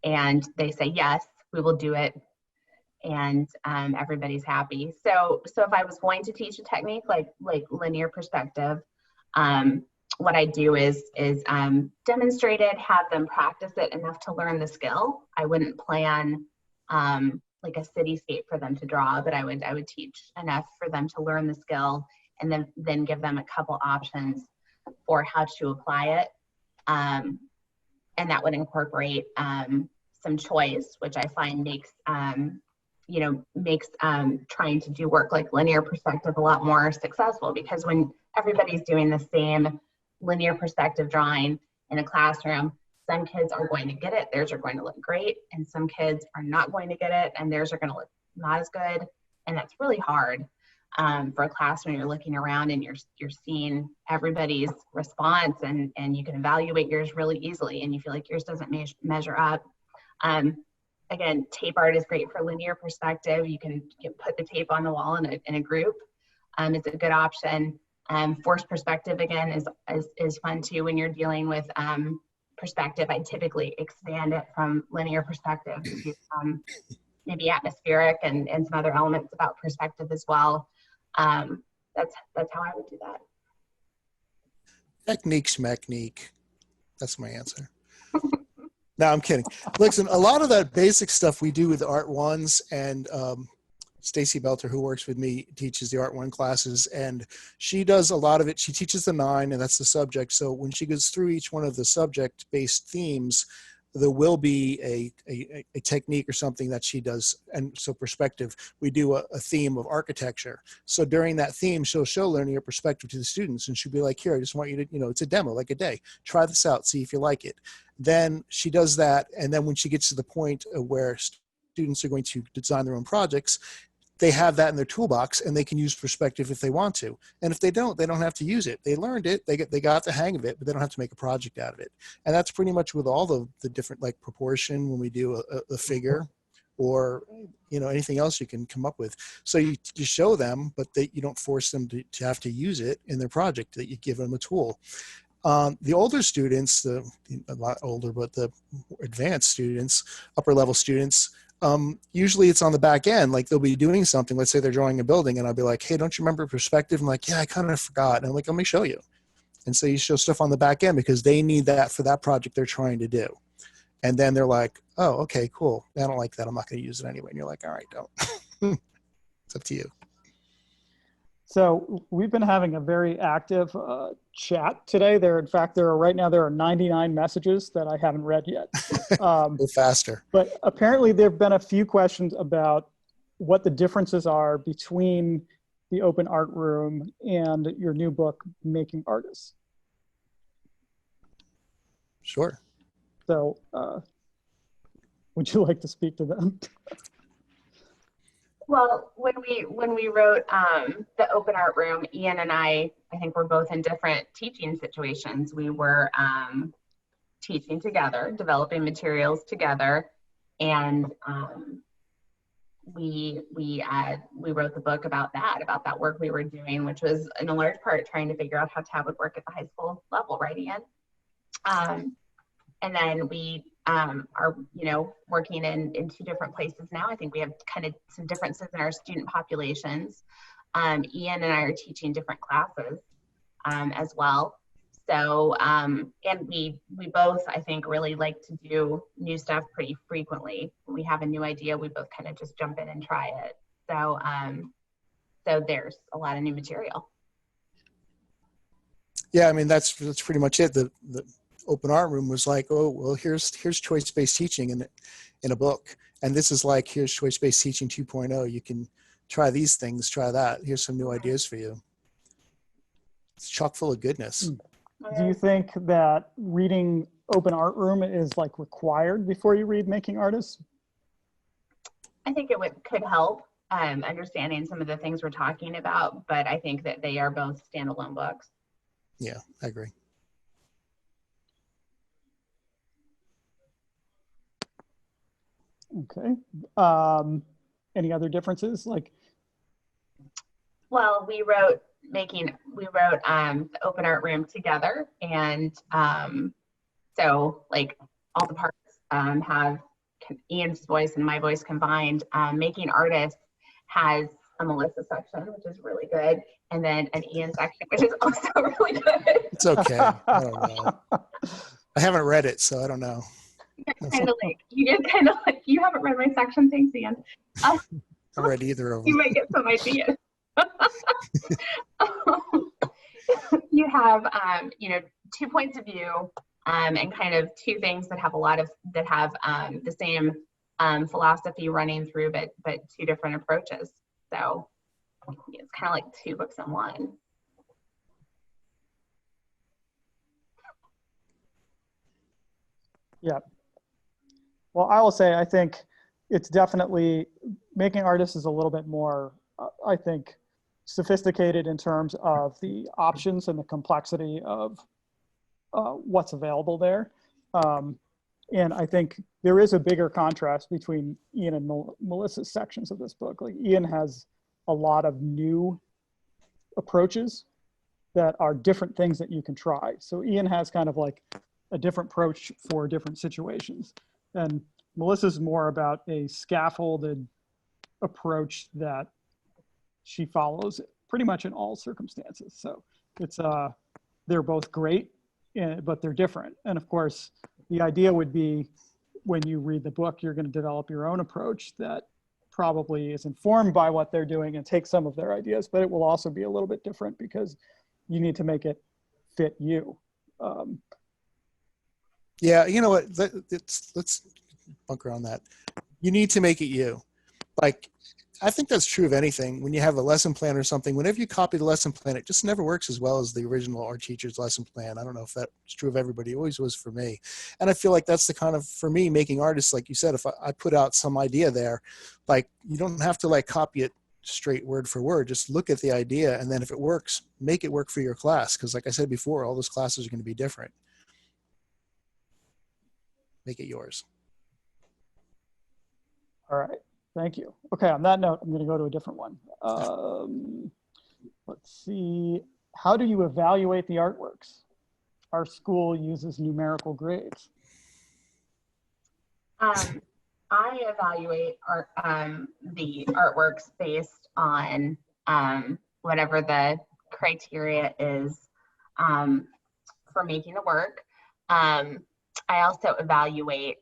Speaker 4: And they say, yes, we will do it. And everybody's happy. So if I was going to teach a technique like linear perspective, what I do is demonstrate it, have them practice it enough to learn the skill. I wouldn't plan like a cityscape for them to draw, but I would teach enough for them to learn the skill, and then give them a couple options for how to apply it. And that would incorporate some choice, which I find makes trying to do work like linear perspective a lot more successful, because when everybody's doing the same linear perspective drawing in a classroom, some kids are going to get it, theirs are going to look great, and some kids are not going to get it, and theirs are going to look not as good. And that's really hard for a class when you're looking around and you're seeing everybody's response, and you can evaluate yours really easily, and you feel like yours doesn't measure up. Again, tape art is great for linear perspective. You can put the tape on the wall in a group. It's a good option. Forced perspective, again, is fun too when you're dealing with perspective. I typically expand it from linear perspective to do maybe atmospheric and some other elements about perspective as well. That's how I would do that.
Speaker 2: Technique schmechnique. That's my answer. No, I'm kidding. Listen, a lot of that basic stuff we do with Art Ones and Stacy Belter, who works with me, teaches the Art 1 classes, and she does a lot of it. She teaches the 9, and that's the subject. So when she goes through each one of the subject-based themes, there will be a technique or something that she does. And so perspective, we do a theme of architecture. So during that theme, she'll show learning your perspective to the students, and she'll be like, here, I just want you to, it's a demo, like a day. Try this out, see if you like it. Then she does that, and then when she gets to the point of where students are going to design their own projects, they have that in their toolbox, and they can use perspective if they want to. And if they don't have to use it. They learned it, they got the hang of it, but they don't have to make a project out of it. And that's pretty much with all the different, like proportion, when we do a figure, or anything else you can come up with. So you show them, but you don't force them to have to use it in their project. That you give them a tool. The older students, a lot older, but the advanced students, upper level students, usually it's on the back end. Like they'll be doing something, let's say they're drawing a building, and I'll be like, hey, don't you remember perspective? I'm like, yeah, I kind of forgot. And I'm like, let me show you. And so you show stuff on the back end because they need that for that project they're trying to do. And then they're like, oh, okay, cool. I don't like that. I'm not going to use it anyway. And you're like, all right, don't. It's up to you.
Speaker 1: So we've been having a very active chat today. Right now there are 99 messages that I haven't read yet.
Speaker 2: Go faster.
Speaker 1: But apparently there have been a few questions about what the differences are between the open art room and your new book, Making Artists.
Speaker 2: Sure.
Speaker 1: So would you like to speak to them?
Speaker 4: Well, when we wrote the open art room, Ian and I think we're both in different teaching situations. We were teaching together, developing materials together, and we wrote the book about that work we were doing, which was in a large part trying to figure out how TAB would work at the high school level, right, Ian? And then we are, working in two different places now. I think we have kind of some differences in our student populations. Ian and I are teaching different classes as well. So, and we both, I think, really like to do new stuff pretty frequently. When we have a new idea, we both kind of just jump in and try it. So, so there's a lot of new material.
Speaker 2: Yeah, I mean, that's pretty much it. The open art room was like, oh, well, here's choice-based teaching in a book. And this is like, here's choice-based teaching 2.0. You can try these things, try that. Here's some new ideas for you. It's chock full of goodness.
Speaker 1: Do you think that reading open art room is like required before you read Making Artists?
Speaker 4: I think it could help understanding some of the things we're talking about, but I think that they are both standalone books.
Speaker 2: Yeah, I agree.
Speaker 1: Okay. Any other differences?
Speaker 4: Well, we wrote the open art room together, and so like all the parts have Ian's voice and my voice combined. Making Artists has a Melissa section, which is really good, and then an Ian section, which is also really good.
Speaker 2: It's okay. I don't know. I haven't read it, so I don't know.
Speaker 4: You haven't read my section, thanks, Ian.
Speaker 2: I haven't read either of them.
Speaker 4: You might get some ideas. You have, 2 points of view, and kind of two things that have the same philosophy running through, but two different approaches. So it's kind of like two books in one.
Speaker 1: Yeah. Well, I will say, I think it's definitely, Making Artists is a little bit more, I think, sophisticated in terms of the options and the complexity of what's available there. And I think there is a bigger contrast between Ian and Melissa's sections of this book. Like Ian has a lot of new approaches that are different things that you can try. So Ian has kind of like a different approach for different situations. And Melissa's more about a scaffolded approach that she follows pretty much in all circumstances. So it's they're both great, but they're different. And of course, the idea would be when you read the book, you're going to develop your own approach that probably is informed by what they're doing and takes some of their ideas, but it will also be a little bit different because you need to make it fit you.
Speaker 2: Yeah, you know what? Let's bunker on that. You need to make it you. Like, I think that's true of anything. When you have a lesson plan or something, whenever you copy the lesson plan, it just never works as well as the original art teacher's lesson plan. I don't know if that's true of everybody. It always was for me. And I feel like that's the kind of, for me, making artists, like you said, if I put out some idea there, like, you don't have to like copy it straight word for word. Just look at the idea. And then if it works, make it work for your class. Because like I said before, all those classes are going to be different. Make it yours.
Speaker 1: All right, thank you. Okay, on that note, I'm going to go to a different one. Let's see. How do you evaluate the artworks? Our school uses numerical grades.
Speaker 4: I evaluate the artworks based on whatever the criteria is for making the work. I also evaluate,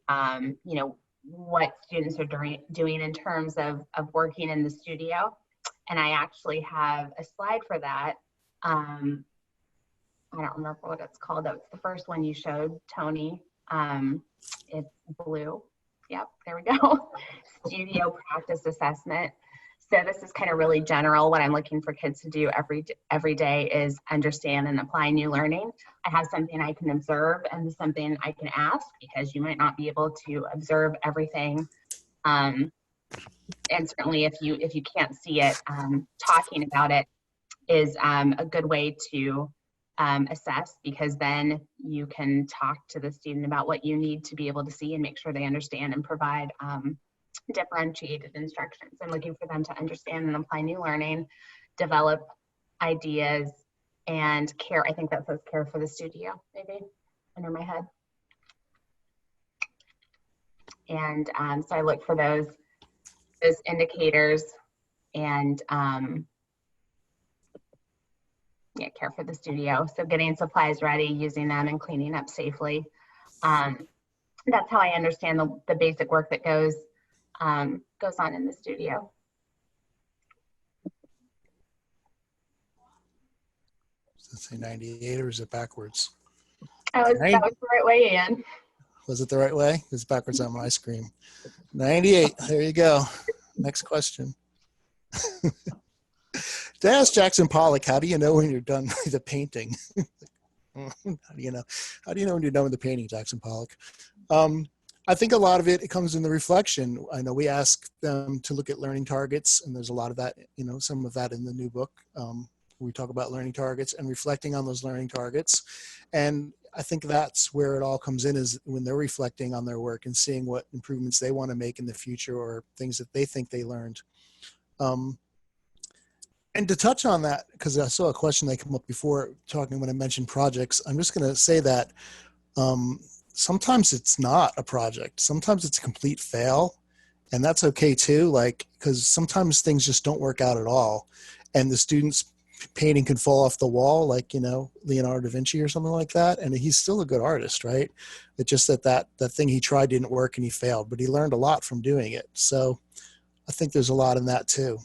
Speaker 4: what students are doing in terms of working in the studio. And I actually have a slide for that. I don't remember what it's called. That was the first one you showed, Tony. It's blue. Yep, there we go. Studio practice assessment. So this is kind of really general. What I'm looking for kids to do every day is understand and apply new learning. I have something I can observe and something I can ask, because you might not be able to observe everything. And certainly if you can't see it, talking about it is a good way to assess, because then you can talk to the student about what you need to be able to see and make sure they understand and provide differentiated instructions. I'm looking for them to understand and apply new learning, develop ideas, and care. I think that says care for the studio, maybe, under my head. And so I look for those indicators and care for the studio. So getting supplies ready, using them, and cleaning up safely. That's how I understand the basic work that goes on in the studio.
Speaker 2: Does it say 98 or is it backwards?
Speaker 4: That was the right way, Ian.
Speaker 2: Was it the right way? It's backwards on my screen. 98. There you go. Next question. To ask Jackson Pollock, how do you know when you're done with the painting? How do you know? How do you know when you're done with the painting, Jackson Pollock? I think a lot of it comes in the reflection. I know we ask them to look at learning targets, and there's a lot of that, some of that in the new book. We talk about learning targets and reflecting on those learning targets. And I think that's where it all comes in, is when they're reflecting on their work and seeing what improvements they want to make in the future, or things that they think they learned. And to touch on that, because I saw a question that came up before talking when I mentioned projects, I'm just going to say that sometimes it's not a project. Sometimes it's a complete fail, and that's okay too. Like, because sometimes things just don't work out at all, and the student's painting can fall off the wall, like, Leonardo da Vinci or something like that, and he's still a good artist, right? It's just that thing he tried didn't work and he failed, but he learned a lot from doing it. So I think there's a lot in that too.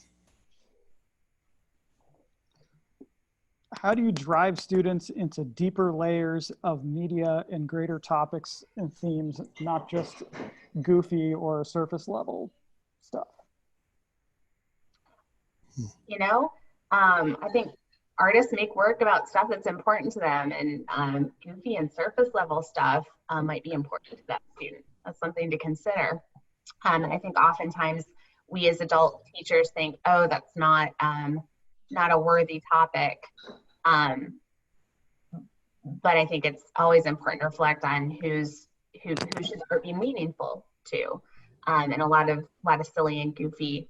Speaker 1: How do you drive students into deeper layers of media and greater topics and themes, not just goofy or surface level stuff?
Speaker 4: I think artists make work about stuff that's important to them, and goofy and surface level stuff might be important to that student. That's something to consider. And I think oftentimes we as adult teachers think, oh, that's not a worthy topic. But I think it's always important to reflect on who should art be meaningful to. And a lot of silly and goofy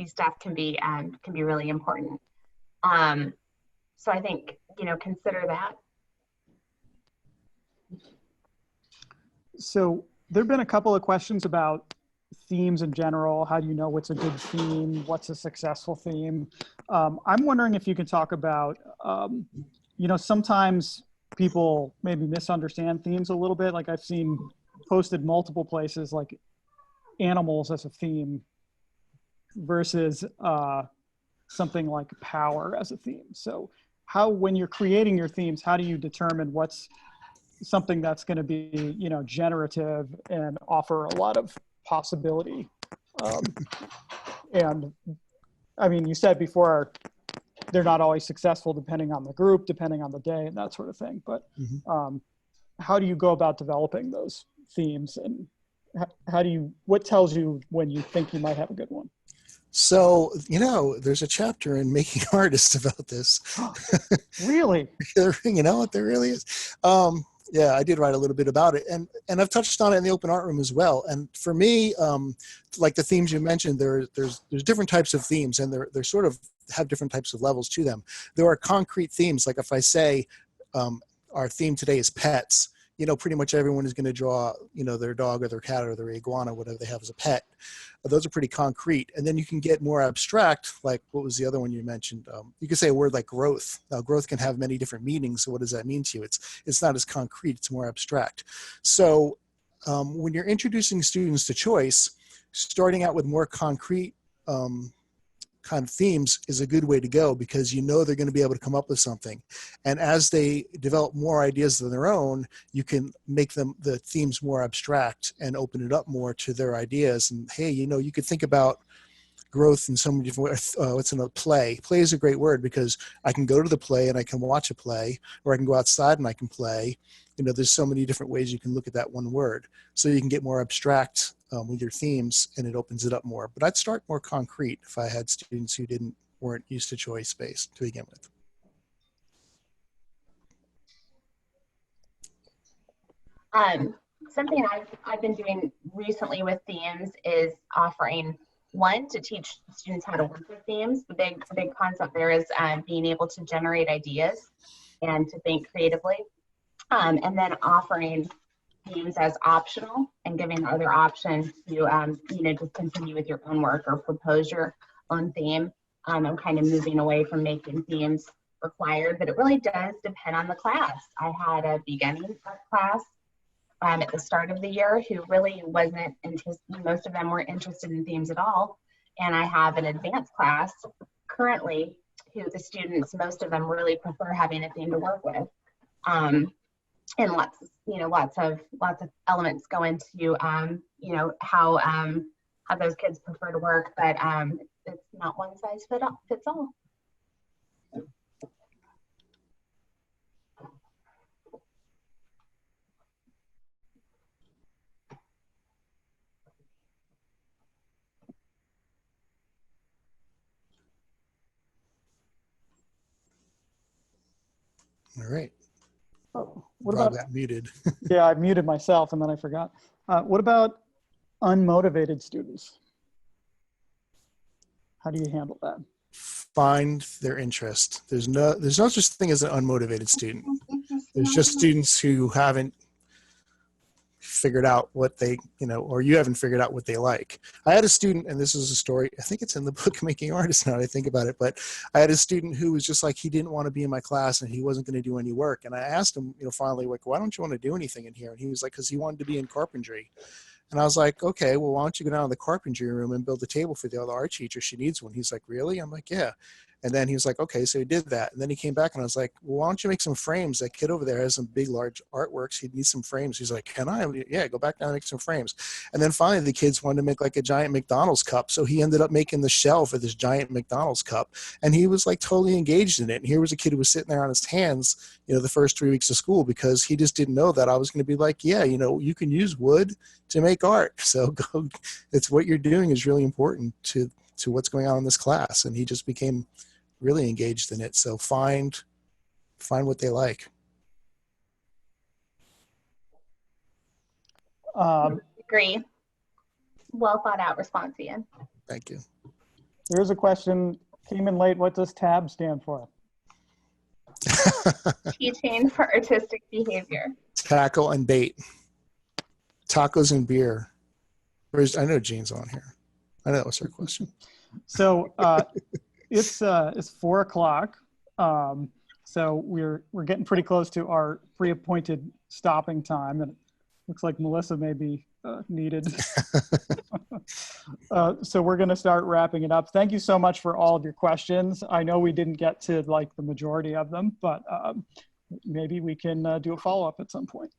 Speaker 4: stuff can be really important. So I think, consider that.
Speaker 1: So there've been a couple of questions about themes in general. How do you know what's a good theme? What's a successful theme? I'm wondering if you can talk about, sometimes people maybe misunderstand themes a little bit. Like I've seen posted multiple places, like animals as a theme. versus something like power as a theme. So how, when you're creating your themes, how do you determine what's something that's going to be, you know, generative and offer a lot of possibility? And I mean, you said before, they're not always successful depending on the group, depending on the day and that sort of thing. But how do you go about developing those themes, and how do you, what tells you when you think you might have a good one?
Speaker 2: So, you know, there's a chapter in Making Artists about this.
Speaker 1: Really?
Speaker 2: You know what, there really is. Yeah, I did write a little bit about it, and I've touched on it in the open art room as well. And for me, like the themes you mentioned, there's different types of themes, and they're sort of have different types of levels to them. There are concrete themes, like if I say our theme today is pets, you know, pretty much everyone is going to draw, you know, their dog or their cat or their iguana, whatever they have as a pet. Those are pretty concrete. And then you can get more abstract, like what was the other one you mentioned? You could say a word like growth. Now, growth can have many different meanings. So what does that mean to you? It's not as concrete, it's more abstract. So when you're introducing students to choice, starting out with more concrete kind of themes is a good way to go, because you know they're going to be able to come up with something. And as they develop more ideas of their own, you can make them the themes more abstract and open it up more to their ideas. And hey, you know, you could think about growth in so many different ways. What's in a play? Play is a great word, because I can go to the play and I can watch a play, or I can go outside and I can play. You know, there's so many different ways you can look at that one word. So you can get more abstract with your themes, and it opens it up more. But I'd start more concrete if I had students who weren't used to choice based to begin with.
Speaker 4: Something I've been doing recently with themes is offering one to teach students how to work with themes. The big concept there is being able to generate ideas and to think creatively, and then offering themes as optional and giving the other option to you know, just continue with your own work or propose your own theme. I'm kind of moving away from making themes required, but it really does depend on the class. I had a beginning class at the start of the year who really wasn't interested, most of them weren't interested in themes at all. And I have an advanced class currently who the students, most of them really prefer having a theme to work with. And lots of elements go into, you know, how those kids prefer to work, but it's not one size fits all.
Speaker 2: All right.
Speaker 1: Oh, what
Speaker 2: Rob
Speaker 1: about,
Speaker 2: got muted.
Speaker 1: yeah, I muted myself and then I forgot. What about unmotivated students? How do you handle that?
Speaker 2: Find their interest. There's no such thing as an unmotivated student. There's just students who haven't figured out what they, you know, or you haven't figured out what they like. I had a student, and this is a story, I think it's in the book Making Artists now that I think about it, but I had a student who was just like, he didn't want to be in my class and he wasn't going to do any work. And I asked him, you know, finally, like, why don't you want to do anything in here? And he was like, because he wanted to be in carpentry. And I was like, okay, well, why don't you go down to the carpentry room and build a table for the other art teacher? She needs one. He's like, really? I'm like, yeah. And then he was like, okay, so he did that. And then he came back and I was like, well, why don't you make some frames? That kid over there has some big, large artworks. He needs some frames. He's like, can I? Yeah, go back down and make some frames. And then finally the kids wanted to make like a giant McDonald's cup. So he ended up making the shell for this giant McDonald's cup. And he was like totally engaged in it. And here was a kid who was sitting there on his hands, you know, the first 3 weeks of school, because he just didn't know that I was going to be like, yeah, you know, you can use wood to make art. So go, it's what you're doing is really important to what's going on in this class. And he just became really engaged in it. So find what they like.
Speaker 4: Agree. Well thought out response, Ian.
Speaker 2: Thank you.
Speaker 1: Here's a question, came in late. What does TAB stand for?
Speaker 4: Teaching for artistic behavior.
Speaker 2: Tackle and bait. Tacos and beer. I know Jean's on here. I know that was her question.
Speaker 1: So it's 4 o'clock. So we're getting pretty close to our pre-appointed stopping time, and it looks like Melissa may be needed. So we're going to start wrapping it up. Thank you so much for all of your questions. I know we didn't get to like the majority of them, but maybe we can do a follow-up at some point.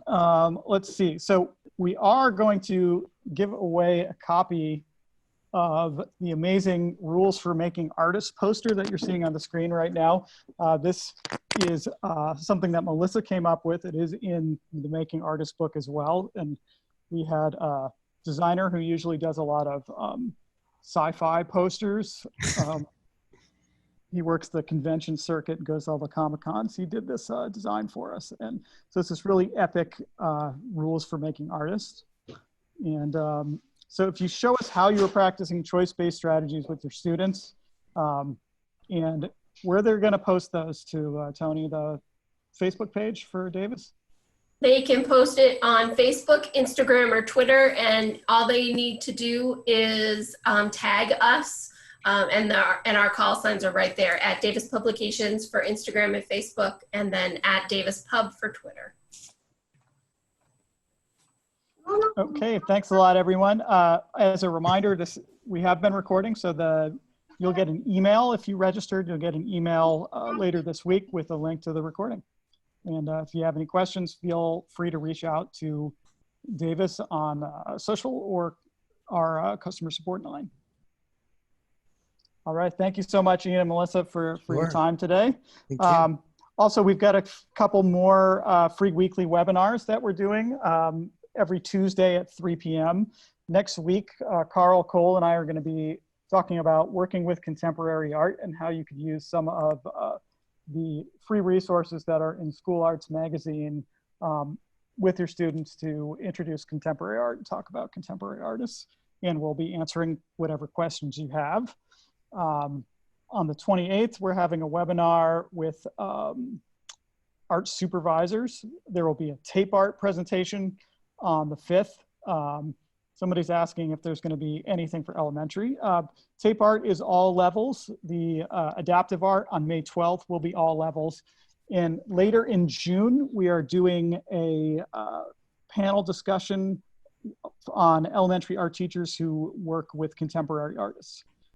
Speaker 1: Let's see. So we are going to give away a copy of the amazing Rules for Making Artists poster that you're seeing on the screen right now. This is something that Melissa came up with. It is in the Making Artists book as well. And we had a designer who usually does a lot of sci-fi posters. He works the convention circuit and goes to all the Comic-Cons. He did this design for us. And so it's this really epic Rules for Making Artists. And so if you show us how you were practicing choice-based strategies with your students and where they're going to post those to, Tony, the Facebook page for Davis?
Speaker 3: They can post it on Facebook, Instagram, or Twitter, and all they need to do is tag us, and our call signs are right there at Davis Publications for Instagram and Facebook, and then at Davis Pub for Twitter.
Speaker 1: Okay, thanks a lot, everyone. As a reminder, we have been recording, so you'll get an email if you registered. You'll get an email later this week with a link to the recording. And if you have any questions, feel free to reach out to Davis on social or our customer support line. All right, thank you so much, Ian and Melissa, for your time today.
Speaker 2: Thank you.
Speaker 1: Also, we've got a couple more free weekly webinars that we're doing every Tuesday at 3 p.m. Next week, Carl Cole and I are going to be talking about working with contemporary art and how you could use some of the free resources that are in School Arts Magazine with your students to introduce contemporary art and talk about contemporary artists. And we'll be answering whatever questions you have. On the 28th, we're having a webinar with art supervisors. There will be a tape art presentation on the 5th. Somebody's asking if there's going to be anything for elementary. Tape art is all levels. The adaptive art on May 12th will be all levels. And later in June, we are doing a panel discussion on elementary art teachers who work with contemporary artists.